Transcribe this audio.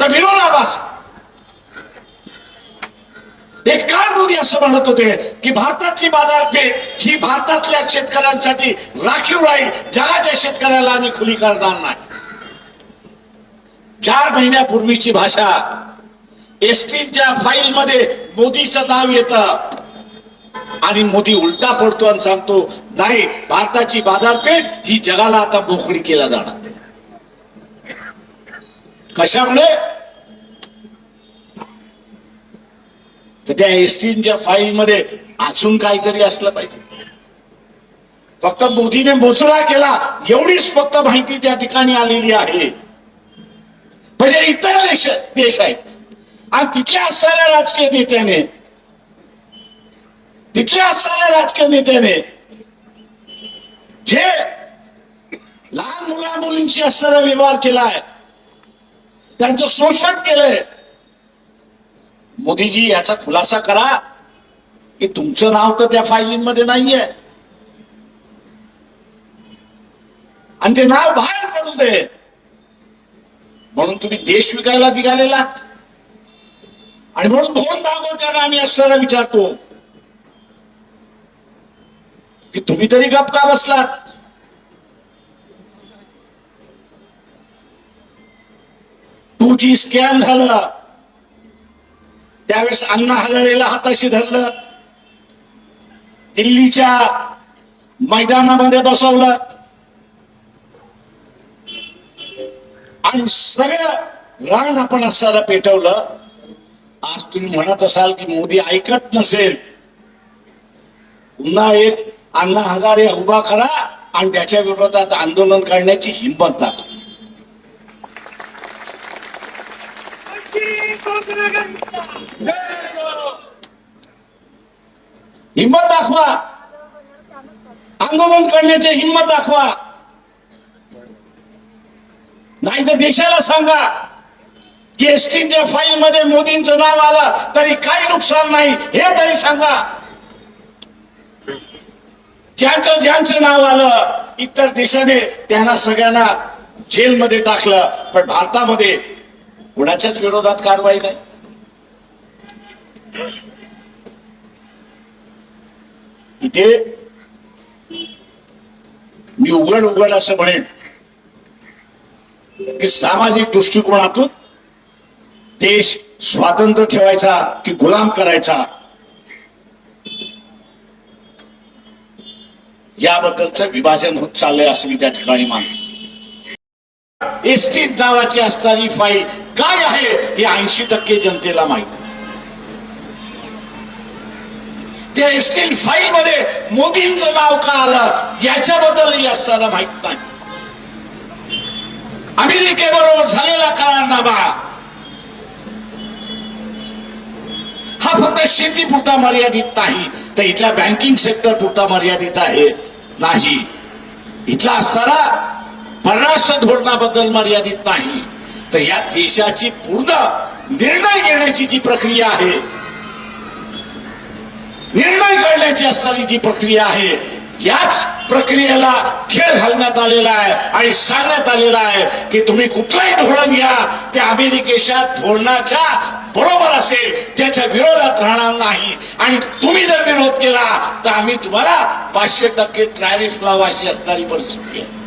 तर विरोधाभास एक काळ मोदी असं म्हणत होते की भारतातली बाजारपेठ ही भारतातल्या शेतकऱ्यांसाठी राखीव राहील, जगाच्या शेतकऱ्याला आम्ही खुली करणार नाही. 4 महिन्यापूर्वीची भाषा एसटीच्या फाईल मध्ये मोदीचं नाव येतं आणि मोदी उलटा पडतो आणि सांगतो नाही, भारताची बाजारपेठ ही जगाला आता मोकळी केला जाणार. कशामुळे? तर त्या एसटीच्या फाईल मध्ये अजून काहीतरी असलं पाहिजे. फक्त मोदीने मोजला केला एवढीच फक्त माहिती त्या ठिकाणी आलेली आहे. म्हणजे इतर देश आहेत आणि तिथल्या असणाऱ्या राजकीय नेत्याने जे लहान मुला मुलींशी असणारा व्यवहार केलाय, त्यांचं शोषण केलंय. मोदीजी याचा खुलासा करा की तुमचं नाव तर त्या फायलींमध्ये नाहीये आणि ते नाव बाहेर पडू दे. म्हणून तुम्ही देश विकायला निघालेलात आणि म्हणून भवन भागवताना आम्ही असताना विचारतो की तुम्ही तरी गप का बसलात? टू जी स्कॅम झालं त्यावेळेस अण्णा हजारेला हाताशी धरलं, दिल्लीच्या मैदानामध्ये बसवलं आणि सगळं रान आपण असताना पेटवलं. आज तुम्ही म्हणत असाल की मोदी ऐकत नसेल, पुन्हा एक अण्णा हजारे उभा करा आणि त्याच्या विरोधात आंदोलन करण्याची हिंमत दाखवा. हिंमत दाखवा, आंदोलन करण्याची हिंमत दाखवा. नाही तर देशाला सांगा की एसटीच्या फाईल मध्ये मोदींचं नाव आलं तरी काही नुकसान नाही हे तरी सांगा. ज्यांचं नाव आलं इतर देशाने त्यांना सगळ्यांना जेलमध्ये टाकलं, पण भारतामध्ये कुणाच्याच विरोधात कारवाई नाही. इथे मी उघड असं म्हणेन की सामाजिक दृष्टिकोनातून देश स्वातंत्र्य ठेवायचा की गुलाम करायचा याबद्दलचं विभाजन होत चाललंय असं मी त्या ठिकाणी मानतो. एसटी नावाची असणारी फाईल काय आहे हे 80% जनतेला माहिती. त्या एसटी फाईल मध्ये मोदींचं नाव का आलं याच्याबद्दलही असताना माहित नाही. अमेरिकेबरोबर झालेला करारनामा हा फक्त शेतीपुरता मर्यादित नाही, तर इथल्या बँकिंग सेक्टर पुरता मर्यादित आहे नाही. इथला असणारा परराष्ट्र धोरणाबद्दल मर्यादित नाही, तर या देशाची पूर्ण निर्णय घेण्याची जी प्रक्रिया आहे, निर्णय करण्याची असणारी जी प्रक्रिया आहे, याच प्रक्रियेला खेळ घालण्यात आलेला आहे आणि सांगण्यात आलेला आहे की तुम्ही कुठलाही धोरण घ्या, त्या अमेरिकेच्या धोरणाच्या बरोबर असेल, त्याच्या विरोधात राहणार नाही. आणि तुम्ही जर विरोध केला तर आम्ही तुम्हाला 500% टॅरिफ लावू अशी असणारी परिस्थिती आहे.